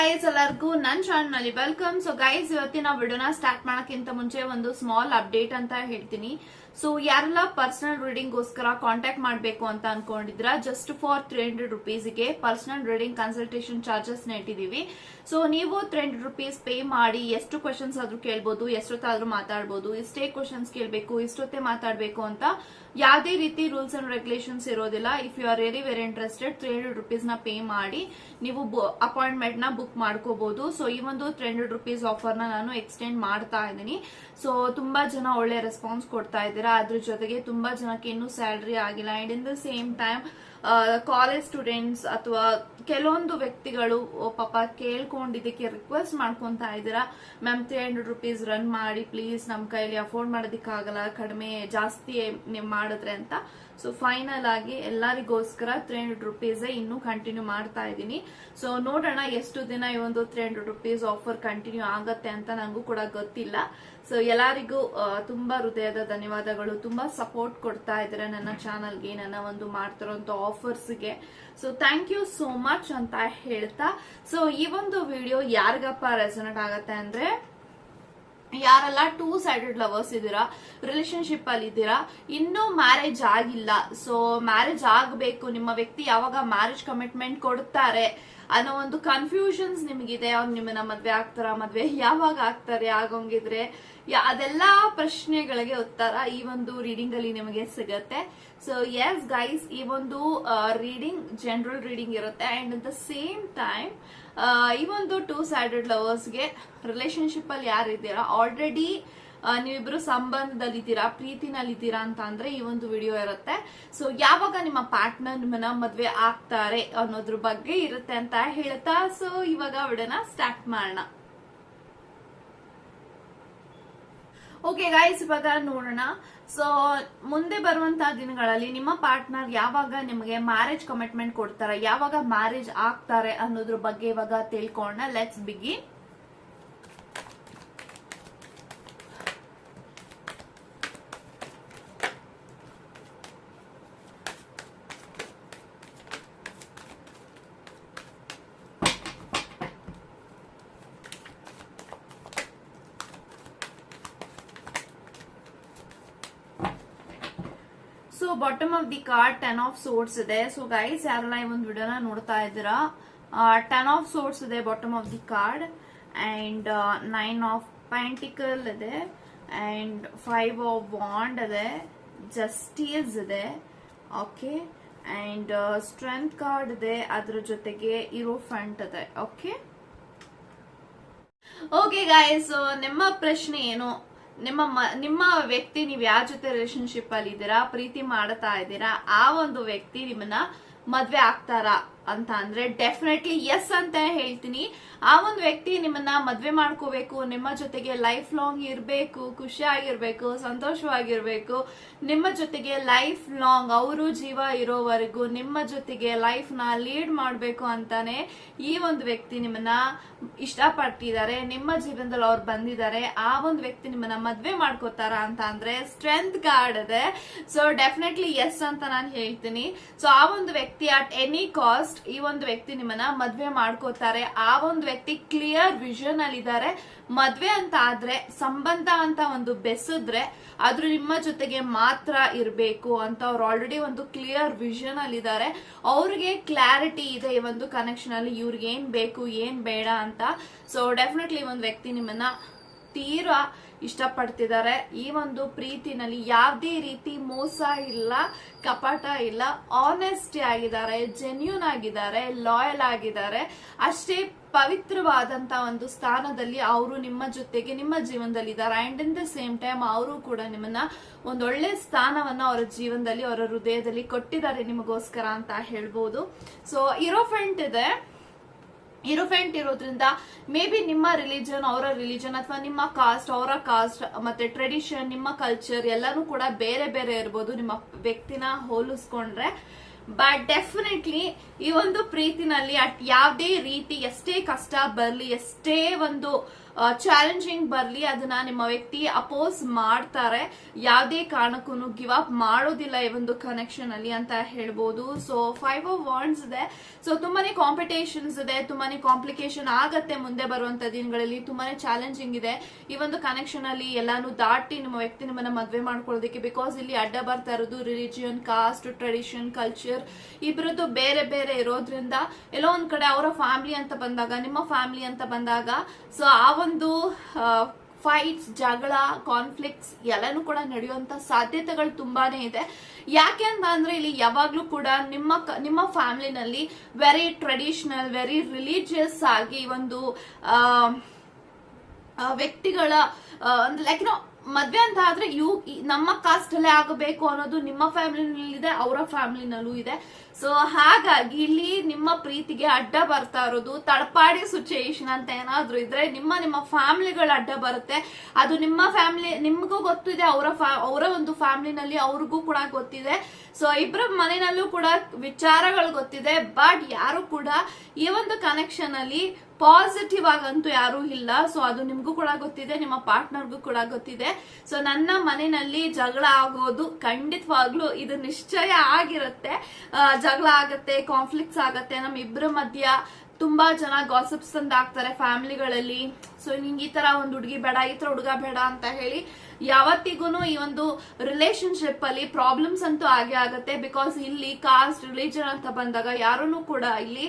Guys ಎಲ್ಲರಿಗೂ ನನ್ನ channel ನಲ್ಲಿ ವೆಲ್ಕಮ್. ಸೊ ಗೈಸ್ ಇವತ್ತಿನ ವಿಡಿಯೋನ ಸ್ಟಾರ್ಟ್ ಮಾಡಕ್ಕಿಂತ ಮುಂಚೆ ಒಂದು ಸ್ಮಾಲ್ ಅಪ್ಡೇಟ್ ಅಂತ ಹೇಳ್ತೀನಿ. ಸೊ ಯಾರೆಲ್ಲ ಪರ್ಸನಲ್ ರೀಡಿಂಗ್ ಗೋಸ್ಕರ ಕಾಂಟ್ಯಾಕ್ಟ್ ಮಾಡಬೇಕು ಅಂತ ಅನ್ಕೊಂಡಿದ್ರ ಜಸ್ಟ್ ಫಾರ್ 300 ರುಪೀಸ್ಗೆ ಪರ್ಸನಲ್ ರೀಡಿಂಗ್ ಕನ್ಸಲ್ಟೇಷನ್ ಚಾರ್ಜಸ್ ಇಟ್ಟಿದೀವಿ. ಸೊ ನೀವು 300 ರುಪೀಸ್ ಪೇ ಮಾಡಿ ಎಷ್ಟು ಕ್ವಶನ್ಸ್ ಆದ್ರೂ ಕೇಳ್ಬೋದು, ಎಷ್ಟೊತ್ತಾದ್ರೂ ಮಾತಾಡ್ಬೋದು, ಇಷ್ಟೇ ಕ್ವಶನ್ಸ್ ಕೇಳಬೇಕು, ಇಷ್ಟೊತ್ತೇ ಮಾತಾಡ್ಬೇಕು ಅಂತ ಯಾವುದೇ ರೀತಿ ರೂಲ್ಸ್ ಅಂಡ್ ರೆಗ್ಯುಲೇಷನ್ಸ್ ಇರೋದಿಲ್ಲ. If you are very interested 300 rupees ನ ಪೇ ಮಾಡಿ ನೀವು ಅಪಾಯಿಂಟ್ಮೆಂಟ್ ನ ಬುಕ್ ಮಾಡ್ಕೋಬಹುದು. ಸೊ ಈ ಒಂದು 300 ರುಪೀಸ್ ಆಫರ್ ನ ನಾನು ಎಕ್ಸ್ಟೆಂಡ್ ಮಾಡ್ತಾ ಇದ್ದೀನಿ. ಸೊ ತುಂಬಾ ಜನ ಒಳ್ಳೆ ರೆಸ್ಪಾನ್ಸ್ ಕೊಡ್ತಾ ಇದ್ದೀರಾ. ಅದ್ರ ಜೊತೆಗೆ ತುಂಬಾ ಜನಕ್ಕೆ ಇನ್ನೂ ಸ್ಯಾಲರಿ ಆಗಿಲ್ಲ and in the same time college students ಅಥವಾ ಕೆಲವೊಂದು ವ್ಯಕ್ತಿಗಳು ಪಾಪ ಕೇಳ್ಕೊಂಡಿದ್ದಕ್ಕೆ ರಿಕ್ವೆಸ್ಟ್ ಮಾಡ್ಕೊಂತ ಇದ್ದೀರಾ, ಮ್ಯಾಮ್ 300 ರುಪೀಸ್ ರನ್ ಮಾಡಿ ಪ್ಲೀಸ್, ನಮ್ ಕೈಲಿ ಅಫೋರ್ಡ್ ಮಾಡೋದಕ್ಕಾಗಲ್ಲ, ಕಡಿಮೆ ಜಾಸ್ತಿ ನೀವು ಮಾಡಿದ್ರೆ ಅಂತ. ಸೊ ಫೈನಲ್ ಆಗಿ ಎಲ್ಲರಿಗೋಸ್ಕರ 300 ರುಪೀಸ್ ಇನ್ನೂ ಕಂಟಿನ್ಯೂ ಮಾಡ್ತಾ ಇದ್ದೀನಿ. ಸೊ ನೋಡೋಣ ಎಷ್ಟು ದಿನ ಈ ಒಂದು 300 ರುಪೀಸ್ ಆಫರ್ ಕಂಟಿನ್ಯೂ ಆಗತ್ತೆ ಅಂತ ನಂಗೂ ಕೂಡ ಗೊತ್ತಿಲ್ಲ. ಸೊ ಎಲ್ಲರಿಗೂ ತುಂಬಾ ಹೃದಯದ ಧನ್ಯವಾದಗಳು. ತುಂಬಾ ಸಪೋರ್ಟ್ ಕೊಡ್ತಾ ಇದ್ದಾರೆ ನನ್ನ ಚಾನಲ್ಗೆ, ನನ್ನ ಒಂದು ಮಾಡ್ತಿರೋಂತ ಆಫರ್ಸ್ಗೆ. So thank you so much ಅಂತ ಹೇಳ್ತಾ, ಸೊ ಈ ಒಂದು ವಿಡಿಯೋ ಯಾರಿಗಪ್ಪ ರೆಸೊನೇಟ್ ಆಗತ್ತೆ ಅಂದ್ರೆ, ಯಾರೆಲ್ಲ 2 ಸೈಡೆಡ್ ಲವರ್ಸ್ ಇದ್ದೀರಾ, ರಿಲೇಶನ್ಶಿಪ್ ಅಲ್ಲಿ ಇದ್ದೀರಾ, ಇನ್ನೂ ಮ್ಯಾರೇಜ್ ಆಗಿಲ್ಲ, ಸೊ ಮ್ಯಾರೇಜ್ ಆಗಬೇಕು, ನಿಮ್ಮ ವ್ಯಕ್ತಿ ಯಾವಾಗ ಮ್ಯಾರೇಜ್ ಕಮಿಟ್ಮೆಂಟ್ ಕೊಡ್ತಾರೆ ಅನ್ನೋ ಒಂದು ಕನ್ಫ್ಯೂಷನ್ಸ್ ನಿಮಗಿದೆ. ಅವ್ರು ನಿಮ್ಮನ್ನ ಮದ್ವೆ ಆಗ್ತಾರ, ಮದ್ವೆ ಯಾವಾಗ ಆಗ್ತಾರೆ, ಆಗೋಂಗಿದ್ರೆ ಅದೆಲ್ಲಾ ಪ್ರಶ್ನೆಗಳಿಗೆ ಉತ್ತರ ಈ ಒಂದು ರೀಡಿಂಗ್ ಅಲ್ಲಿ ನಿಮಗೆ ಸಿಗತ್ತೆ. ಸೊ ಎಸ್ ಗೈಸ್, ಈ ಒಂದು ರೀಡಿಂಗ್ ಜನರಲ್ ರೀಡಿಂಗ್ ಇರುತ್ತೆ and at the same time ಈ ಒಂದು 2 ಸೈಡೆಡ್ ಲವರ್ಸ್ಗೆ ರಿಲೇಶನ್ಶಿಪ್ ಅಲ್ಲಿ ಯಾರಿದ್ದೀರಾ, ಆಲ್ರೆಡಿ ನೀವಿಬ್ರು ಸಂಬಂಧದಲ್ಲಿದ್ದೀರಾ, ಪ್ರೀತಿನಲ್ಲಿದ್ದೀರಾ ಅಂತ ಅಂದ್ರೆ ಈ ಒಂದು ವಿಡಿಯೋ ಇರುತ್ತೆ. ಸೊ ಯಾವಾಗ ನಿಮ್ಮ ಪಾರ್ಟ್ನರ್ ನಿಮ್ಮನ್ನ ಮದ್ವೆ ಆಗ್ತಾರೆ ಅನ್ನೋದ್ರ ಬಗ್ಗೆ ಇರುತ್ತೆ ಅಂತ ಹೇಳ್ತಾ, ಸೊ ಇವಾಗ ವಿಡಿಯೋನ ಸ್ಟಾರ್ಟ್ ಮಾಡೋಣ. ಓಕೆ ಗೈಸ್, ಇವಾಗ ನೋಡೋಣ. ಸೊ ಮುಂದೆ ಬರುವಂತಹ ದಿನಗಳಲ್ಲಿ ನಿಮ್ಮ ಪಾರ್ಟ್ನರ್ ಯಾವಾಗ ನಿಮಗೆ ಮ್ಯಾರೇಜ್ ಕಮಿಟ್ಮೆಂಟ್ ಕೊಡ್ತಾರೆ, ಯಾವಾಗ ಮ್ಯಾರೇಜ್ ಆಗ್ತಾರೆ ಅನ್ನೋದ್ರ ಬಗ್ಗೆ ಇವಾಗ ತಿಳ್ಕೊಳ್ಳೋಣ. Let's begin. So bottom of the card 10 of swords ಇದೆ. ಸೊ ಗೈಸ್ ಯಾರೆಲ್ಲ ಈ ಒಂದು ವಿಡಿಯೋನ ನೋಡ್ತಾ ಇದ್ದೀರಾ, 10 ಆಫ್ ಸೋರ್ಟ್ಸ್ ಇದೆ bottom of the card and 9 of pentacle ಇದೆ ಅಂಡ್ 5 ಆಫ್ ವಾಂಡ್ ಇದೆ, ಜಸ್ಟಿಸ್ ಇದೆ, ಓಕೆ, ಅಂಡ್ ಸ್ಟ್ರೆಂತ್ ಕಾರ್ಡ್ ಇದೆ, ಅದ್ರ ಜೊತೆಗೆ ಇರೋಫೆಂಟ್ ಇದೆ. ಓಕೆ ಓಕೆ ಗೈಸ್, ನಿಮ್ಮ ಪ್ರಶ್ನೆ ಏನು, ನಿಮ್ಮ ವ್ಯಕ್ತಿ ನೀವ್ ಯಾರ ಜೊತೆ ರಿಲೇಶನ್ಶಿಪ್ ಅಲ್ಲಿ ಇದ್ದೀರಾ, ಪ್ರೀತಿ ಮಾಡ್ತಾ ಇದ್ದೀರಾ, ಆ ಒಂದು ವ್ಯಕ್ತಿ ನಿಮ್ಮನ್ನ ಮದ್ವೆ ಆಗ್ತಾರಾ ಅಂತ ಅಂದ್ರೆ ಡೆಫಿನೆಟ್ಲಿ ಎಸ್ ಅಂತ ಹೇಳ್ತೀನಿ. ಆ ಒಂದು ವ್ಯಕ್ತಿ ನಿಮ್ಮನ್ನ ಮದ್ವೆ ಮಾಡ್ಕೋಬೇಕು, ನಿಮ್ಮ ಜೊತೆಗೆ ಲೈಫ್ ಲಾಂಗ್ ಇರ್ಬೇಕು, ಖುಷಿಯಾಗಿರ್ಬೇಕು, ಸಂತೋಷವಾಗಿರ್ಬೇಕು, ನಿಮ್ಮ ಜೊತೆಗೆ ಲೈಫ್ ಲಾಂಗ್ ಅವರು ಜೀವ ಇರೋವರೆಗೂ ನಿಮ್ಮ ಜೊತೆಗೆ ಲೈಫ್ ನ ಲೀಡ್ ಮಾಡ್ಬೇಕು ಅಂತಾನೆ ಈ ಒಂದು ವ್ಯಕ್ತಿ ನಿಮ್ಮನ್ನ ಇಷ್ಟಪಟ್ಟಿದ್ದಾರೆ, ನಿಮ್ಮ ಜೀವನದಲ್ಲಿ ಅವ್ರು ಬಂದಿದ್ದಾರೆ. ಆ ಒಂದು ವ್ಯಕ್ತಿ ನಿಮ್ಮನ್ನ ಮದ್ವೆ ಮಾಡ್ಕೋತಾರ ಅಂತ ಅಂದ್ರೆ ಸ್ಟ್ರೆಂತ್ ಕಾರ್ಡ್ ಇದೆ. ಸೊ ಡೆಫಿನೆಟ್ಲಿ ಎಸ್ ಅಂತ ನಾನು ಹೇಳ್ತೀನಿ. ಸೊ ಆ ಒಂದು ವ್ಯಕ್ತಿ ಅಟ್ ಎನಿ ಕಾಸ್ಟ್ ಈ ಒಂದು ವ್ಯಕ್ತಿ ನಿಮ್ಮನ್ನ ಮದ್ವೆ ಮಾಡ್ಕೋತಾರೆ. ಆ ಒಂದು ವ್ಯಕ್ತಿ ಕ್ಲಿಯರ್ ವಿಷನ್ ಅಲ್ಲಿ ಇದ್ದಾರೆ. ಮದ್ವೆ ಅಂತ ಆದ್ರೆ, ಸಂಬಂಧ ಅಂತ ಒಂದು ಬೆಸದ್ರೆ ಆದ್ರೂ ನಿಮ್ಮ ಜೊತೆಗೆ ಮಾತ್ರ ಇರಬೇಕು ಅಂತ ಅವ್ರು ಆಲ್ರೆಡಿ ಒಂದು ಕ್ಲಿಯರ್ ವಿಷನ್ ಅಲ್ಲಿ ಇದ್ದಾರೆ. ಅವ್ರಿಗೆ ಕ್ಲಾರಿಟಿ ಇದೆ ಈ ಒಂದು ಕನೆಕ್ಷನ್ ಅಲ್ಲಿ, ಇವ್ರಿಗೆ ಏನ್ ಬೇಕು ಏನ್ ಬೇಡ ಅಂತ. ಸೊ ಡೆಫಿನೆಟ್ಲಿ ಒಂದು ವ್ಯಕ್ತಿ ನಿಮ್ಮನ್ನ ತೀರಾ ಇಷ್ಟಪಡ್ತಿದ್ದಾರೆ. ಈ ಒಂದು ಪ್ರೀತಿನಲ್ಲಿ ಯಾವುದೇ ರೀತಿ ಮೋಸ ಇಲ್ಲ, ಕಪಟ ಇಲ್ಲ, ಆನೆಸ್ಟಿ ಆಗಿದ್ದಾರೆ, ಜೆನ್ಯೂನ್ ಆಗಿದ್ದಾರೆ, ಲಾಯಲ್ ಆಗಿದ್ದಾರೆ, ಅಷ್ಟೇ ಪವಿತ್ರವಾದಂತ ಒಂದು ಸ್ಥಾನದಲ್ಲಿ ಅವರು ನಿಮ್ಮ ಜೊತೆಗೆ ನಿಮ್ಮ ಜೀವನದಲ್ಲಿ ಇದ್ದಾರೆ. And in the same time ಅವರು ಕೂಡ ನಿಮ್ಮನ್ನ ಒಂದೊಳ್ಳೆ ಸ್ಥಾನವನ್ನ ಅವರ ಜೀವನದಲ್ಲಿ, ಅವರ ಹೃದಯದಲ್ಲಿ ಕೊಟ್ಟಿದ್ದಾರೆ ನಿಮಗೋಸ್ಕರ ಅಂತ ಹೇಳ್ಬೋದು. ಸೊ ಇರೋಫೆಂಟ್ ಇದೆ. ಇರೋಫೆಂಟ್ ಇರೋದ್ರಿಂದ ಮೇ ಬಿ ನಿಮ್ಮ ರಿಲಿಜನ್ ಅವರ ರಿಲಿಜನ್ ಅಥವಾ ನಿಮ್ಮ ಕಾಸ್ಟ್ ಅವರ ಕಾಸ್ಟ್ ಮತ್ತೆ ಟ್ರೆಡಿಷನ್, ನಿಮ್ಮ ಕಲ್ಚರ್ ಎಲ್ಲಾನು ಕೂಡ ಬೇರೆ ಬೇರೆ ಇರ್ಬೋದು ನಿಮ್ಮ ವ್ಯಕ್ತಿನ ಹೋಲಿಸ್ಕೊಂಡ್ರೆ. ಬಟ್ ಡೆಫಿನೆಟ್ಲಿ ಈ ಒಂದು ಪ್ರೀತಿನಲ್ಲಿ ಯಾವುದೇ ರೀತಿ ಎಷ್ಟೇ ಕಷ್ಟ ಬರ್ಲಿ, ಎಷ್ಟೇ ಒಂದು ಚಾಲೆಂಜಿಂಗ್ ಬರ್ಲಿ, ಅದನ್ನ ನಿಮ್ಮ ವ್ಯಕ್ತಿ ಅಪೋಸ್ ಮಾಡ್ತಾರೆ. ಯಾವುದೇ ಕಾರಣಕ್ಕೂ ಗಿವ್ ಅಪ್ ಮಾಡೋದಿಲ್ಲ ಈ ಒಂದು ಕನೆಕ್ಷನ್ ಅಲ್ಲಿ ಅಂತ ಹೇಳ್ಬೋದು. ಸೊ 5 of Wands ಇದೆ. ಸೊ ತುಂಬಾನೇ ಕಾಂಪಿಟೇಷನ್ಸ್ ಇದೆ, ತುಂಬಾನೇ ಕಾಂಪ್ಲಿಕೇಶನ್ ಆಗತ್ತೆ ಮುಂದೆ ಬರುವಂತ ದಿನಗಳಲ್ಲಿ, ತುಂಬಾನೇ ಚಾಲೆಂಜಿಂಗ್ ಇದೆ ಈ ಒಂದು ಕನೆಕ್ಷನ್ ಅಲ್ಲಿ. ಎಲ್ಲಾನು ದಾಟಿ ನಿಮ್ಮ ವ್ಯಕ್ತಿ ನಿಮ್ಮನ್ನ ಮದ್ವೆ ಮಾಡ್ಕೊಳ್ಳೋದಕ್ಕೆ, ಬಿಕಾಸ್ ಇಲ್ಲಿ ಅಡ್ಡ ಬರ್ತಾ ಇರೋದು ರಿಲಿಜಿಯನ್, ಕಾಸ್ಟ್, ಟ್ರೆಡಿಷನ್, ಕಲ್ಚರ್ ಇಬ್ಬರದ್ದು ಬೇರೆ ಬೇರೆ ಇರೋದ್ರಿಂದ ಎಲ್ಲೋ ಒಂದ್ ಕಡೆ ಅವರ ಫ್ಯಾಮಿಲಿ ಅಂತ ಬಂದಾಗ, ನಿಮ್ಮ ಫ್ಯಾಮಿಲಿ ಅಂತ ಬಂದಾಗ, ಸೊ ಆ ಒಂದು ಫೈಟ್ಸ್, ಜಗಳ, ಕಾನ್ಫ್ಲಿಕ್ಟ್ಸ್ ಎಲ್ಲಾನು ಕೂಡ ನಡೆಯುವಂತ ಸಾಧ್ಯತೆಗಳು ತುಂಬಾನೇ ಇದೆ. ಯಾಕೆ ಅಂತ ಅಂದ್ರೆ ಇಲ್ಲಿ ಯಾವಾಗ್ಲೂ ಕೂಡ ನಿಮ್ಮ ಫ್ಯಾಮಿಲಿನಲ್ಲಿ ವೆರಿ ಟ್ರೆಡಿಷನಲ್, ವೆರಿ ರಿಲಿಜಿಯಸ್ ಆಗಿ ಒಂದು ವ್ಯಕ್ತಿಗಳ ಲೈಕ್ ಮದ್ವೆ ಅಂತ ಆದ್ರೆ ನಮ್ಮ ಕಾಸ್ಟ್ ಅಲ್ಲೇ ಆಗಬೇಕು ಅನ್ನೋದು ನಿಮ್ಮ ಫ್ಯಾಮಿಲಿನಲ್ಲಿ ಇದೆ, ಅವರ ಫ್ಯಾಮಿಲಿನಲ್ಲೂ ಇದೆ. ಸೊ ಹಾಗಾಗಿ ಇಲ್ಲಿ ನಿಮ್ಮ ಪ್ರೀತಿಗೆ ಅಡ್ಡ ಬರ್ತಾ ಇರೋದು ತಡಪಾಡಿ ಸಿಚುಯೇಷನ್ ಅಂತ ಏನಾದ್ರು ಇದ್ರೆ ನಿಮ್ಮ ಫ್ಯಾಮಿಲಿಗಳ ಅಡ್ಡ ಬರುತ್ತೆ. ಅದು ನಿಮ್ಮ ಫ್ಯಾಮಿಲಿ ನಿಮ್ಗೂ ಗೊತ್ತಿದೆ, ಅವರ ಒಂದು ಫ್ಯಾಮಿಲಿನಲ್ಲಿ ಅವ್ರಿಗೂ ಕೂಡ ಗೊತ್ತಿದೆ. ಸೊ ಇಬ್ಬರ ಮನೆಯಲ್ಲೂ ಕೂಡ ವಿಚಾರಗಳು ಗೊತ್ತಿದೆ. ಬಟ್ ಯಾರು ಕೂಡ ಈ ಒಂದು ಕನೆಕ್ಷನ್ ಅಲ್ಲಿ ಪಾಸಿಟಿವ್ ಆಗಂತೂ ಯಾರು ಇಲ್ಲ. ಸೊ ಅದು ನಿಮ್ಗೂ ಕೂಡ ಗೊತ್ತಿದೆ, ನಿಮ್ಮ ಪಾರ್ಟ್ನರ್ಗೂ ಕೂಡ ಗೊತ್ತಿದೆ. ಸೊ ನನ್ನ ಮನೆಯಲ್ಲಿ ಜಗಳ ಆಗೋದು ಖಂಡಿತವಾಗ್ಲೂ ಇದು ನಿಶ್ಚಯ ಆಗಿರುತ್ತೆ. ಜಗಳ ಆಗತ್ತೆ, ಕಾನ್ಫ್ಲಿಕ್ಟ್ಸ್ ಆಗತ್ತೆ, ನಮ್ ಇಬ್ಬರ ಮಧ್ಯ ತುಂಬಾ ಜನ ಗಾಸಿಪ್ಸ್ ಅಂತ ಆಗ್ತಾರೆ ಫ್ಯಾಮಿಲಿಗಳಲ್ಲಿ. ಸೊ ನಿಂಗೆ ಈ ತರ ಒಂದು ಹುಡುಗಿ ಬೇಡ, ಈ ತರ ಹುಡುಗ ಬೇಡ ಅಂತ ಹೇಳಿ ಯಾವತ್ತಿಗೂ ಈ ಒಂದು ರಿಲೇಶನ್ಶಿಪ್ ಅಲ್ಲಿ ಪ್ರಾಬ್ಲಮ್ಸ್ ಅಂತೂ ಆಗೇ ಆಗತ್ತೆ. ಬಿಕಾಸ್ ಇಲ್ಲಿ ಕಾಸ್ಟ್, ರಿಲಿಜನ್ ಅಂತ ಬಂದಾಗ ಯಾರನ್ನು ಕೂಡ ಇಲ್ಲಿ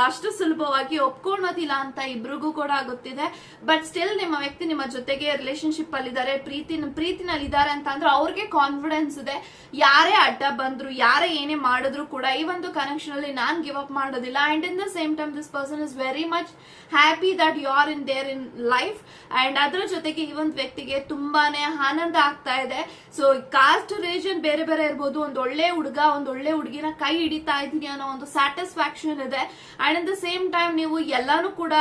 ಅಷ್ಟು ಸುಲಭವಾಗಿ ಒಪ್ಕೊಳ್ಳೋದಿಲ್ಲ ಅಂತ ಇಬ್ರಿಗೂ ಕೂಡ ಗೊತ್ತಿದೆ. ಬಟ್ ಸ್ಟಿಲ್ ನಿಮ್ಮ ವ್ಯಕ್ತಿ ನಿಮ್ಮ ಜೊತೆಗೆ ರಿಲೇಶನ್ಶಿಪ್ ಅಲ್ಲಿ ಇದಾರೆ, ಪ್ರೀತಿನಲ್ಲಿ ಇದಾರೆ ಅಂತ ಅಂದ್ರೆ ಅವ್ರಿಗೆ ಕಾನ್ಫಿಡೆನ್ಸ್ ಇದೆ. ಯಾರೇ ಅಡ್ಡ ಬಂದ್ರು, ಯಾರೇ ಏನೇ ಮಾಡಿದ್ರು ಕೂಡ ಈ ಒಂದು ಕನೆಕ್ಷನ್ ಅಲ್ಲಿ ನಾನ್ ಗಿವ್ ಅಪ್ ಮಾಡೋದಿಲ್ಲ. And in the same time this person is very much happy that you are in their in life. And ಅದ್ರ ಜೊತೆಗೆ ಈ ಒಂದು ವ್ಯಕ್ತಿಗೆ ತುಂಬಾನೇ ಆನಂದ ಆಗ್ತಾ ಇದೆ. ಸೊ ಕಾಸ್ಟ್, ರಿಲಿಜನ್ ಬೇರೆ ಬೇರೆ ಇರ್ಬೋದು, ಒಂದ್ ಒಳ್ಳೆ ಹುಡುಗ, ಒಂದ್ ಒಳ್ಳೆ ಹುಡುಗಿನ ಕೈ ಹಿಡಿತಾ ಇದೀನಿ ಅನ್ನೋ ಒಂದು ಸ್ಯಾಟಿಸ್ಫ್ಯಾಕ್ಷನ್ ಇದೆ. And at the same time ನೀವು ಎಲ್ಲಾನು ಕೂಡ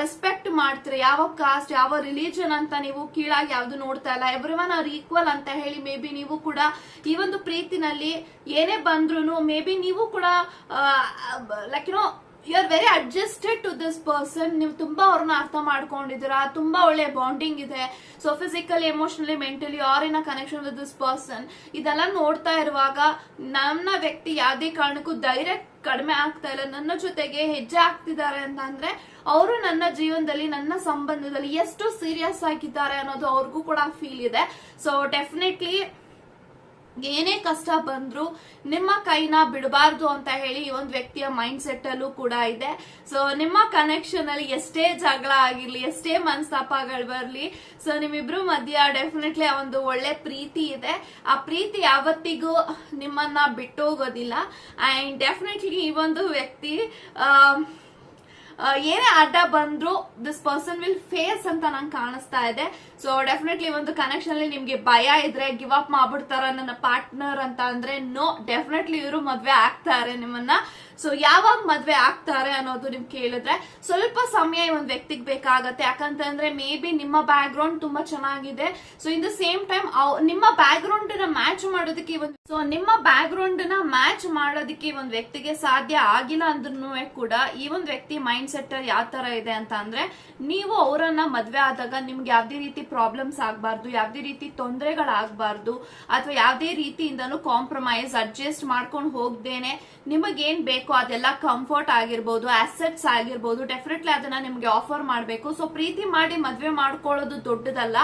ರೆಸ್ಪೆಕ್ಟ್ ಮಾಡ್ತೀರಿ. ಯಾವ ಕಾಸ್ಟ್, ಯಾವ ರಿಲಿಜನ್ ಅಂತ ನೀವು ಕೀಳಾಗಿ ಯಾವ್ದು ನೋಡ್ತಾ ಇಲ್ಲ. ಎವ್ರಿವನ್ ಆರ್ ಈಕ್ವಲ್ ಅಂತ ಹೇಳಿ ಮೇ ಬಿ ನೀವು ಕೂಡ ಈ ಒಂದು ಪ್ರೀತಿನಲ್ಲಿ ಏನೇ ಬಂದ್ರು ಮೇ ಬಿ ನೀವು ಕೂಡ like you are very adjusted to this person. ನೀವು ತುಂಬಾ ಅವ್ರನ್ನ ಅರ್ಥ ಮಾಡ್ಕೊಂಡಿದ್ದೀರಾ, ತುಂಬಾ ಒಳ್ಳೆ ಬಾಂಡಿಂಗ್ ಇದೆ. So physically, emotionally, mentally are in a connection with this person. ಇದೆಲ್ಲ ನೋಡ್ತಾ ಇರುವಾಗ ನನ್ನ ವ್ಯಕ್ತಿ ಯಾವುದೇ ಕಾರಣಕ್ಕೂ ಧೈರ್ಯ ಕಡಿಮೆ ಆಗ್ತಾ ಇಲ್ಲ, ನನ್ನ ಜೊತೆಗೆ ಹೆಜ್ಜೆ ಆಗ್ತಿದ್ದಾರೆ ಅಂತ ಅಂದ್ರೆ ಅವರು ನನ್ನ ಜೀವನದಲ್ಲಿ, ನನ್ನ ಸಂಬಂಧದಲ್ಲಿ ಎಷ್ಟು ಸೀರಿಯಸ್ ಆಗಿದ್ದಾರೆ ಅನ್ನೋದು ಅವ್ರಿಗೂ ಕೂಡ ಫೀಲ್ ಇದೆ. ಸೊ ಡೆಫಿನೆಟ್ಲಿ ಏನೇ ಕಷ್ಟ ಬಂದ್ರು ನಿಮ್ಮ ಕೈನ ಬಿಡಬಾರ್ದು ಅಂತ ಹೇಳಿ ಈ ಒಂದು ವ್ಯಕ್ತಿಯ ಮೈಂಡ್ ಸೆಟ್ ಅಲ್ಲೂ ಕೂಡ ಇದೆ. ಸೊ ನಿಮ್ಮ ಕನೆಕ್ಷನ್ ಅಲ್ಲಿ ಎಷ್ಟೇ ಜಗಳ ಆಗಿರ್ಲಿ, ಎಷ್ಟೇ ಮನಸ್ತಾಪಗಳು ಬರ್ಲಿ, ಸೊ ನಿಮ್ಮಿಬ್ರು ಮಧ್ಯ ಡೆಫಿನೆಟ್ಲಿ ಒಂದು ಒಳ್ಳೆ ಪ್ರೀತಿ ಇದೆ. ಆ ಪ್ರೀತಿ ಯಾವತ್ತಿಗೂ ನಿಮ್ಮನ್ನ ಬಿಟ್ಟೋಗೋದಿಲ್ಲ. ಅಂಡ್ ಡೆಫಿನೆಟ್ಲಿ ಈ ಒಂದು ವ್ಯಕ್ತಿ ಏನೇ ಅಡ್ಡ ಬಂದ್ರು ದಿಸ್ ಪರ್ಸನ್ ವಿಲ್ ಫೇಸ್ ಅಂತ ನಂಗೆ ಕಾಣಿಸ್ತಾ ಇದೆ. ಸೊ ಡೆಫಿನೆಟ್ಲಿ ಒಂದು ಕನೆಕ್ಷನ್ ಅಲ್ಲಿ ನಿಮ್ಗೆ ಭಯ ಇದ್ರೆ, ಗಿವ್ ಅಪ್ ಮಾಡ್ಬಿಡ್ತಾರ ನನ್ನ ಪಾರ್ಟ್ನರ್ ಅಂತ ಅಂದ್ರೆ ನೋ, ಡೆಫಿನೆಟ್ಲಿ ಇವರು ಮದ್ವೆ ಆಗ್ತಾರೆ ನಿಮ್ಮನ್ನ. ಸೊ ಯಾವಾಗ ಮದ್ವೆ ಆಗ್ತಾರೆ ಅನ್ನೋದು ನಿಮ್ ಕೇಳಿದ್ರೆ ಸ್ವಲ್ಪ ಸಮಯ ಈ ಒಂದು ವ್ಯಕ್ತಿಗೆ ಬೇಕಾಗತ್ತೆ. ಯಾಕಂತಂದ್ರೆ ಮೇ ಬಿ ನಿಮ್ಮ ಬ್ಯಾಕ್ ಗ್ರೌಂಡ್ ತುಂಬಾ ಚೆನ್ನಾಗಿದೆ. So in the same time ನಿಮ್ಮ ಬ್ಯಾಕ್ ಗ್ರೌಂಡ್ ನ ಮ್ಯಾಚ್ ಮಾಡೋದಕ್ಕೆ ಒಂದು ವ್ಯಕ್ತಿಗೆ ಸಾಧ್ಯ ಆಗಿಲ್ಲ ಅಂದ್ರೂ ಕೂಡ ಈ ಒಂದು ವ್ಯಕ್ತಿ ಮೈಂಡ್ ಸೆಟ್ ಯಾವ ತರ ಇದೆ ಅಂತ ಅಂದ್ರೆ, ನೀವು ಅವರನ್ನ ಮದ್ವೆ ಆದಾಗ ನಿಮ್ಗೆ ಯಾವ್ದೇ ರೀತಿ ಪ್ರಾಬ್ಲಮ್ಸ್ ಆಗ್ಬಾರ್ದು, ಯಾವ್ದೇ ರೀತಿ ತೊಂದರೆಗಳಾಗಬಾರ್ದು, ಅಥವಾ ಯಾವ್ದೇ ರೀತಿಯಿಂದನೂ ಕಾಂಪ್ರಮೈಸ್ ಅಡ್ಜಸ್ಟ್ ಮಾಡ್ಕೊಂಡು ಹೋಗ್ದೇನೆ ನಿಮಗೇನ್ ಬೇಕೋ ಅದೆಲ್ಲ ಕಂಫರ್ಟ್ ಆಗಿರ್ಬೋದು, ಅಸೆಟ್ಸ್ ಆಗಿರ್ಬೋದು, ಡೆಫಿನೆಟ್ಲಿ ಅದನ್ನ ನಿಮ್ಗೆ ಆಫರ್ ಮಾಡ್ಬೇಕು. ಸೊ ಪ್ರೀತಿ ಮಾಡಿ ಮದ್ವೆ ಮಾಡ್ಕೊಳ್ಳೋದು ದೊಡ್ಡದಲ್ಲ,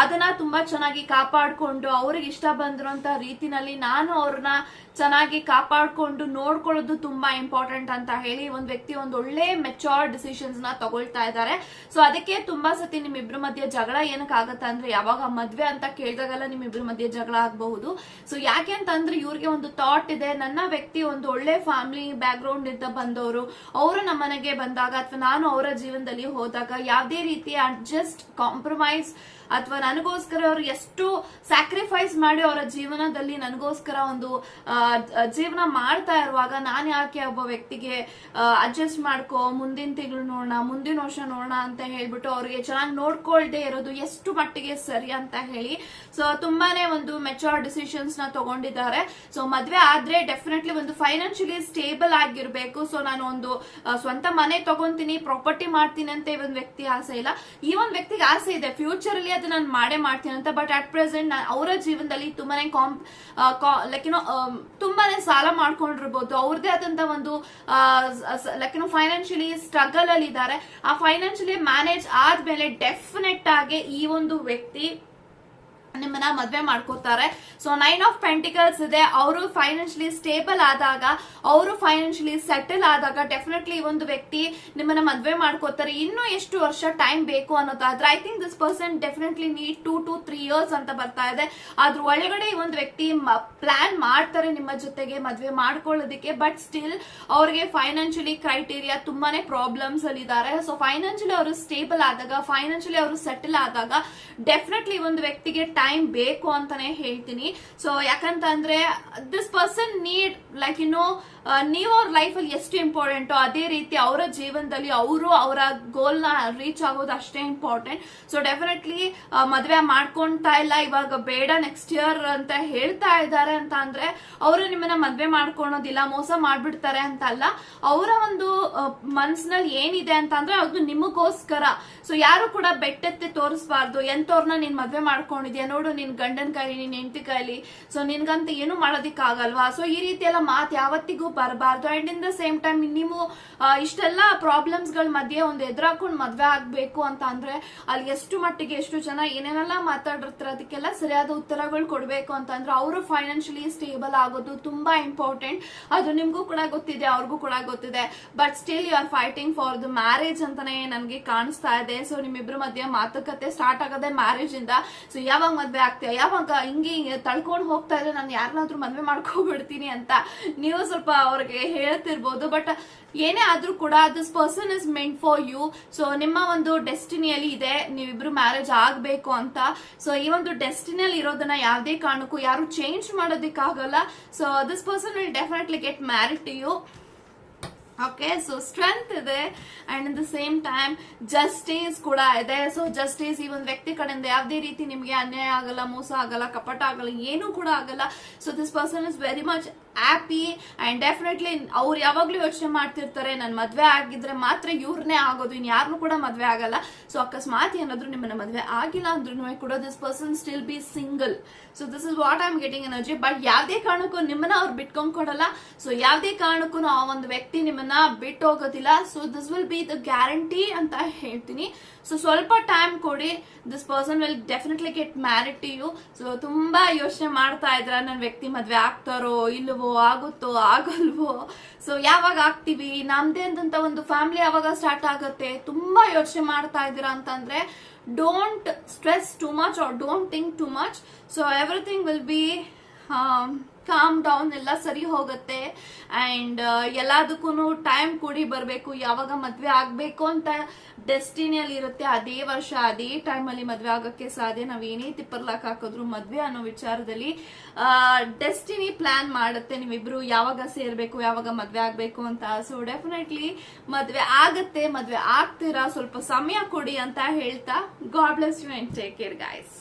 ಅದನ್ನ ತುಂಬಾ ಚೆನ್ನಾಗಿ ಕಾಪಾಡ್ಕೊಂಡು ಅವ್ರಿಗೆ ಇಷ್ಟ ಬಂದಿರೋಂತ ರೀತಿನಲ್ಲಿ ನಾನು ಅವ್ರನ್ನ ಚೆನ್ನಾಗಿ ಕಾಪಾಡ್ಕೊಂಡು ನೋಡ್ಕೊಳ್ಳೋದು ತುಂಬಾ ಇಂಪಾರ್ಟೆಂಟ್ ಅಂತ ಹೇಳಿ ಒಂದ್ ವ್ಯಕ್ತಿ ಒಂದ್ ಒಳ್ಳೆ ಮೆಚೂರ್ ಡಿಸಿಷನ್ಸ್ ನ ತಗೊಳ್ತಾ ಇದ್ದಾರೆ. ಸೊ ಅದಕ್ಕೆ ತುಂಬಾ ಸತಿ ನಿಮ್ಮಿಬ್ರ ಮಧ್ಯೆ ಜಗಳ ಏನಕ್ಕೆ ಆಗತ್ತೆ ಅಂದ್ರೆ, ಯಾವಾಗ ಮದ್ವೆ ಅಂತ ಕೇಳಿದಾಗೆಲ್ಲ ನಿಮ್ಮಿಬ್ರ ಮಧ್ಯೆ ಜಗಳ ಆಗಬಹುದು. ಸೊ ಯಾಕೆ ಅಂತಂದ್ರೆ ಇವ್ರಿಗೆ ಒಂದು ಥಾಟ್ ಇದೆ, ನನ್ನ ವ್ಯಕ್ತಿ ಒಂದು ಒಳ್ಳೆ ಫ್ಯಾಮಿಲಿ ಬ್ಯಾಕ್ ಗ್ರೌಂಡ್ ಇಂದ ಬಂದವರು, ಅವರು ನಮ್ಮ ಮನೆಗೆ ಬಂದಾಗ ಅಥವಾ ನಾನು ಅವರ ಜೀವನದಲ್ಲಿ ಹೋದಾಗ ಯಾವ್ದೇ ರೀತಿ ಅಡ್ಜಸ್ಟ್, ಕಾಂಪ್ರಮೈಸ್ ಅಥವಾ ನನಗೋಸ್ಕರ ಅವರು ಎಷ್ಟು ಸ್ಯಾಕ್ರಿಫೈಸ್ ಮಾಡಿ ಅವರ ಜೀವನದಲ್ಲಿ ನನಗೋಸ್ಕರ ಒಂದು ಜೀವನ ಮಾಡ್ತಾ ಇರುವಾಗ ನಾನು ಯಾಕೆ ಒಬ್ಬ ವ್ಯಕ್ತಿಗೆ ಅಡ್ಜಸ್ಟ್ ಮಾಡ್ಕೋ, ಮುಂದಿನ ತಿಂಗಳು ನೋಡೋಣ, ಮುಂದಿನ ವರ್ಷ ನೋಡೋಣ ಅಂತ ಹೇಳ್ಬಿಟ್ಟು ಅವ್ರಿಗೆ ಚೆನ್ನಾಗಿ ನೋಡ್ಕೊಳ್ದೆ ಇರೋದು ಎಷ್ಟು ಮಟ್ಟಿಗೆ ಸರಿ ಅಂತ ಹೇಳಿ ಸೊ ತುಂಬಾನೇ ಒಂದು ಮೆಚೂರ್ ಡಿಸಿಷನ್ಸ್ ನ ತಗೊಂಡಿದ್ದಾರೆ. ಸೊ ಮದ್ವೆ ಆದ್ರೆ ಡೆಫಿನೆಟ್ಲಿ ಒಂದು ಫೈನಾನ್ಷಿಯಲಿ ಸ್ಟೇಬಲ್ ಆಗಿರ್ಬೇಕು. ಸೊ ನಾನು ಒಂದು ಸ್ವಂತ ಮನೆ ತಗೊಂತೀನಿ, ಪ್ರಾಪರ್ಟಿ ಮಾಡ್ತೀನಿ ಅಂತ ಈ ಒಂದು ವ್ಯಕ್ತಿ ಆಸೆ ಇಲ್ಲ. ಈ ಒಂದು ವ್ಯಕ್ತಿಗೆ ಆಸೆ ಇದೆ ಫ್ಯೂಚರ್ ಅಲ್ಲಿ ಅದು ನಾನು ಮಾಡೇ ಮಾಡ್ತೀನಿ ಅಂತ. ಬಟ್ ಅಟ್ ಪ್ರೆಸೆಂಟ್ ಅವರ ಜೀವನದಲ್ಲಿ ತುಂಬಾನೇ ಲೈಕ್ ತುಂಬಾನೇ ಸಾಲ ಮಾಡ್ಕೊಂಡಿರ್ಬೋದು. ಅವ್ರದೇ ಆದಂತ ಒಂದು ಲೈಕ್ ಫೈನಾನ್ಷಿಯಲಿ ಸ್ಟ್ರಗಲ್ ಅಲ್ಲಿ ಇದ್ದಾರೆ. ಆ ಫೈನಾನ್ಷಿಯಲಿ ಮ್ಯಾನೇಜ್ ಆದ್ಮೇಲೆ ಡೆಫಿನೆಟ್ ಆಗಿ ಈ ಒಂದು ವ್ಯಕ್ತಿ ನಿಮ್ಮನ್ನ ಮದ್ವೆ ಮಾಡ್ಕೋತಾರೆ. ಸೊ 9 ಆಫ್ ಪೆಂಟಿಕಲ್ಸ್ ಇದೆ. ಅವರು ಫೈನಾನ್ಷಿಯಲಿ ಸ್ಟೇಬಲ್ ಆದಾಗ, ಅವರು ಫೈನಾನ್ಷಿಯಲಿ ಸೆಟಲ್ ಆದಾಗ ಡೆಫಿನೆಟ್ಲಿ ಈ ಒಂದು ವ್ಯಕ್ತಿ ನಿಮ್ಮನ್ನ ಮದ್ವೆ ಮಾಡ್ಕೋತಾರೆ. ಇನ್ನು ಎಷ್ಟು ವರ್ಷ ಟೈಮ್ ಬೇಕು ಅನ್ನೋದಾದ್ರೆ I think this person definitely need 2 to 3 years ಅಂತ ಬರ್ತಾ ಇದೆ. ಅದ್ರ ಒಳಗಡೆ ಈ ಒಂದು ವ್ಯಕ್ತಿ ಪ್ಲಾನ್ ಮಾಡ್ತಾರೆ ನಿಮ್ಮ ಜೊತೆಗೆ ಮದ್ವೆ ಮಾಡ್ಕೊಳ್ಳೋದಕ್ಕೆ. ಬಟ್ ಸ್ಟಿಲ್ ಅವ್ರಿಗೆ ಫೈನಾನ್ಷಿಯಲಿ ಕ್ರೈಟೀರಿಯಾ ತುಂಬಾನೇ ಪ್ರಾಬ್ಲಮ್ಸ್ ಅಲ್ಲಿ ಇದ್ದಾರೆ. ಸೊ ಫೈನಾನ್ಷಿಯಲಿ ಅವರು ಸ್ಟೇಬಲ್ ಆದಾಗ, ಫೈನಾನ್ಷಿಯಲಿ ಅವರು ಸೆಟಲ್ ಆದಾಗ ಡೆಫಿನೆಟ್ಲಿ ಒಂದು ವ್ಯಕ್ತಿಗೆ ಟೈಮ್ ಬೇಕು ಅಂತಾನೆ ಹೇಳ್ತೀನಿ. ಸೊ ಯಾಕಂತಂದ್ರೆ ದಿಸ್ ಪರ್ಸನ್ ನೀಡ್ ಲೈಕ್ ನೀವು ಅವ್ರ ಲೈಫ್ ಅಲ್ಲಿ ಎಷ್ಟು ಇಂಪಾರ್ಟೆಂಟ್ ಅದೇ ರೀತಿ ಅವರ ಜೀವನದಲ್ಲಿ ಅವರು ಅವರ ಗೋಲ್ ನ ರೀಚ್ ಆಗೋದು ಅಷ್ಟೇ ಇಂಪಾರ್ಟೆಂಟ್. ಸೊ ಡೆಫಿನೆಟ್ಲಿ ಮದ್ವೆ ಮಾಡ್ಕೊಂತಾ ಇಲ್ಲ, ಇವಾಗ ಬೇಡ ನೆಕ್ಸ್ಟ್ ಇಯರ್ ಅಂತ ಹೇಳ್ತಾ ಇದ್ದಾರೆ ಅಂತ ಅಂದ್ರೆ ಅವರು ನಿಮ್ಮನ್ನ ಮದ್ವೆ ಮಾಡ್ಕೊಳೋದಿಲ್ಲ, ಮೋಸ ಮಾಡ್ಬಿಡ್ತಾರೆ ಅಂತ ಅಲ್ಲ. ಅವರ ಒಂದು ಮನ್ಸಿನಲ್ಲಿ ಏನಿದೆ ಅಂತ ಅಂದ್ರೆ ಅದು ನಿಮಗೋಸ್ಕರ. ಸೊ ಯಾರು ಕೂಡ ಬೆಟ್ಟೆತ್ತಿ ತೋರಿಸಬಾರ್ದು, ಎಂತವ್ರನ್ನ ನೀನ್ ಮದ್ವೆ ಮಾಡ್ಕೊಂಡಿದ್ಯಾ ನೋಡು, ನಿನ್ ಗಂಡನ್ ಕೈಲಿ, ನಿನ್ ಹೆಂಡತಿ ಕೈಲಿ, ಸೊ ನಿನ್ಗಂತ ಏನು ಮಾಡೋದಿಕ್ ಆಗಲ್ವಾ. ಸೊ ಈ ರೀತಿ ಎಲ್ಲ ಮಾತು ಯಾವತ್ತಿಗೂ ಬರಬಾರ್ದು. And in the same time ನೀವು ಇಷ್ಟೆಲ್ಲ ಪ್ರಾಬ್ಲಮ್ಸ್ ಗಳ ಮಧ್ಯೆ ಒಂದು ಎದುರಾಕೊಂಡು ಮದ್ವೆ ಆಗ್ಬೇಕು ಅಂತ ಅಂದ್ರೆ ಅಲ್ಲಿ ಎಷ್ಟು ಮಟ್ಟಿಗೆ ಎಷ್ಟು ಜನ ಏನೇನೆಲ್ಲ ಮಾತಾಡಿರ್ತಾರೆ ಅದಕ್ಕೆಲ್ಲ ಸರಿಯಾದ ಉತ್ತರಗಳು ಕೊಡ್ಬೇಕು ಅಂತ ಅಂದ್ರೆ ಅವರು ಫೈನಾನ್ಷಿಯಲಿ ಸ್ಟೇಬಲ್ ಆಗೋದು ತುಂಬಾ ಇಂಪಾರ್ಟೆಂಟ್. ಅದು ನಿಮ್ಗೂ ಕೂಡ ಗೊತ್ತಿದೆ, ಅವ್ರಿಗೂ ಕೂಡ ಗೊತ್ತಿದೆ. But still you are fighting for the marriage ಅಂತಾನೆ ನನ್ಗೆ ಕಾಣಿಸ್ತಾ ಇದೆ. ಸೊ ನಿಮ್ಮಿಬ್ರು ಮಧ್ಯೆ ಮಾತುಕತೆ ಸ್ಟಾರ್ಟ್ ಆಗದೆ ಮ್ಯಾರೇಜ್ ಇಂದ. ಸೊ ಯಾವಾಗ ಮದ್ವೆ ಆಗ್ತೀಯ, ಯಾವಾಗ ಹಿಂಗೆ ತಳ್ಕೊಂಡು ಹೋಗ್ತಾ ಇದ್ರೆ ನಾನು ಯಾರನ್ನಾದ್ರೂ ಮದ್ವೆ ಮಾಡ್ಕೊಬಿಡ್ತೀನಿ ಅಂತ ನೀವು ಸ್ವಲ್ಪ ಅವ್ರಿಗೆ ಹೇಳ್ತಿರ್ಬೋದು. ಬಟ್ ಏನೇ ಆದ್ರೂ ಕೂಡ this person is meant for you. So ನಿಮ್ಮ ಒಂದು ಡೆಸ್ಟಿನಿಯಲ್ಲಿ ಇದೆ ನೀವಿಬ್ರು ಮ್ಯಾರೇಜ್ ಆಗ್ಬೇಕು ಅಂತ. ಸೊ ಈ ಒಂದು ಡೆಸ್ಟಿನಿಯಲ್ಲಿ ಇರೋದನ್ನ ಯಾವುದೇ ಕಾರಣಕ್ಕೂ ಯಾರು ಚೇಂಜ್ ಮಾಡೋದಕ್ಕಾಗಲ್ಲ. So this person will definitely get married to you. Okay, so strength ಇದೆ and in the same time justice ಕೂಡ ಇದೆ. ಸೊ ಜಸ್ಟಿಸ್ ಈ ಒಂದು ವ್ಯಕ್ತಿ ಕಡೆಯಿಂದ ಯಾವುದೇ ರೀತಿ ನಿಮ್ಗೆ ಅನ್ಯಾಯ ಆಗಲ್ಲ, ಮೋಸ ಆಗಲ್ಲ, ಕಪಟ ಆಗಲ್ಲ, ಏನೂ ಕೂಡ ಆಗಲ್ಲ. So this person is very much happy and definitely ಅವ್ರು ಯಾವಾಗ್ಲೂ ಯೋಚನೆ ಮಾಡ್ತಿರ್ತಾರೆ ನನ್ ಮದ್ವೆ ಆಗಿದ್ರೆ ಮಾತ್ರ ಇವ್ರನ್ನೇ ಆಗೋದು, ಇನ್ ಯಾರನ್ನೂ ಕೂಡ ಮದ್ವೆ ಆಗಲ್ಲ. ಸೊ ಅಕಸ್ಮಾತ್ ಏನಾದ್ರು ನಿಮ್ಮನ್ನ ಮದ್ವೆ ಆಗಿಲ್ಲ ಅಂದ್ರೂ ಕೂಡ this person still be single. So this is what I am getting energy. But ಯಾವ್ದೇ ಕಾರಣಕ್ಕೂ ನಿಮ್ಮನ್ನ ಅವ್ರು ಬಿಟ್ಕೊಂಡ್ ಕೊಡಲ್ಲ. ಸೊ ಯಾವ್ದೇ ಕಾರಣಕ್ಕೂ ಆ ಒಂದು ವ್ಯಕ್ತಿ ನಿಮ್ಮನ್ನ ಬಿಟ್ಟು ಹೋಗೋದಿಲ್ಲ. So this will be the guarantee ಅಂತ ಹೇಳ್ತೀನಿ. ಸೊ ಸ್ವಲ್ಪ ಟೈಮ್ ಕೊಡಿ, this person will definitely get married to you. So ತುಂಬಾ ಯೋಚನೆ ಮಾಡ್ತಾ ಇದ್ರ ನನ್ ವ್ಯಕ್ತಿ ಮದ್ವೆ ಆಗ್ತಾರೋ ಇಲ್ವೋ, ಆಗುತ್ತೋ ಆಗಲ್ವೋ, ಸೊ ಯಾವಾಗ ಆಗ್ತೀವಿ, ನಮ್ದೇ ಅಂತ ಒಂದು ಫ್ಯಾಮಿಲಿ ಯಾವಾಗ ಸ್ಟಾರ್ಟ್ ಆಗುತ್ತೆ, ತುಂಬಾ ಯೋಚನೆ ಮಾಡ್ತಾ ಇದ್ದೀರಾ ಅಂತಂದ್ರೆ don't stress too much or don't think too much. So everything will be calm down, ಎಲ್ಲ ಸರಿ ಹೋಗುತ್ತೆ. ಅಂಡ್ ಎಲ್ಲದಕ್ಕೂ ಟೈಮ್ ಕೂಡಿ ಬರ್ಬೇಕು. ಯಾವಾಗ ಮದ್ವೆ ಆಗ್ಬೇಕು ಅಂತ ಡೆಸ್ಟಿನಿಯಲ್ಲಿ ಇರುತ್ತೆ ಅದೇ ವರ್ಷ ಅದೇ ಟೈಮ್ ಅಲ್ಲಿ ಮದ್ವೆ ಆಗಕ್ಕೆ ಸಾಧ್ಯ. ನಾವೇನೇ ತಿಪ್ಪರ್ಲಾಕ್ ಹಾಕಿದ್ರು ಮದ್ವೆ ಅನ್ನೋ ವಿಚಾರದಲ್ಲಿ ಡೆಸ್ಟಿನಿ ಪ್ಲಾನ್ ಮಾಡುತ್ತೆ ನೀವಿಬ್ರು ಯಾವಾಗ ಸೇರ್ಬೇಕು, ಯಾವಾಗ ಮದ್ವೆ ಆಗ್ಬೇಕು ಅಂತ. ಸೊ ಡೆಫಿನೆಟ್ಲಿ ಮದ್ವೆ ಆಗತ್ತೆ, ಮದ್ವೆ ಆಗ್ತೀರಾ, ಸ್ವಲ್ಪ ಸಮಯ ಕೊಡಿ ಅಂತ ಹೇಳ್ತಾ God bless you and take care guys.